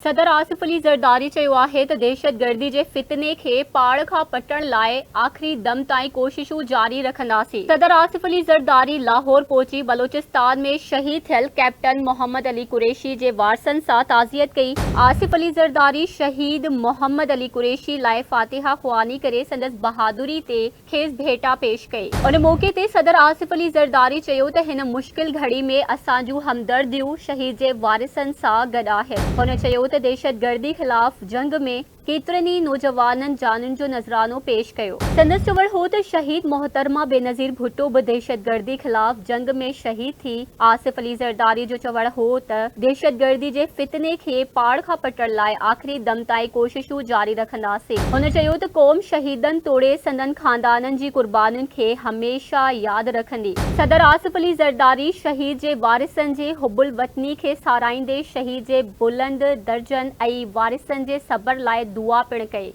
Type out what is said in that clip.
सदर आसिफ अली ज़रदारी चयो आहे त दहशतगर्दी जे फितने खे पाड़ खां पटण लाइ आख़िरी दम ताईं कोशिशूं जारी रखंदासीं। सदर आसिफ अली ज़रदारी लाहौर पहुची बलोचिस्तान में शहीद थियल कैप्टन मोहम्मद अली कुरैशी जे वारसनि सां ताज़ियत कई। आसिफ अली ज़रदारी शहीद मोहम्मद अली कुरैशी लाइ फातिहा ख़ुआनी करे संदसि बहादुरी ते खेसि भेटा पेश कई। उन मौक़े ते सदर आसिफ अली ज़रदारी चयो त हिन मुश्किल घड़ी में असां जूं हमदर्दियूं शहीद जे वारिसनि सां गॾु आहिनि। हुन चयो त दहशतगर्दी ख़िलाफ़ जंग में केतिरनि ई नौजवाननि जानुनि जो नज़रानो पेश कयो। संदसि चवणु हो त शहीद मोहतरमा बेनज़ीर भुट्टो बि दहशतगर्दी ख़िलाफ़ जंग में शहीद थी। आसिफ अली ज़रदारी जो चवणु हो त दहशतगर्दी जे फितने खे पाड़ खां पटण लाइ आख़िरी दम ताईं कोशिशूं जारी रखंदासीं। हुन चयो त क़ौम शहीदनि तोड़े संदनि ख़ानदाननि जी क़ुर्बानियुनि खे हमेशा यादि रखंदी। सदर आसिफ अली ज़रदारी शहीद जे वारिसनि जे हुब्बुल वतनी खे साराईंदे शहीद जे बुलंद दर्जनि ऐं वारिसनि जे सब्र लाइ दुआ पिणु कई।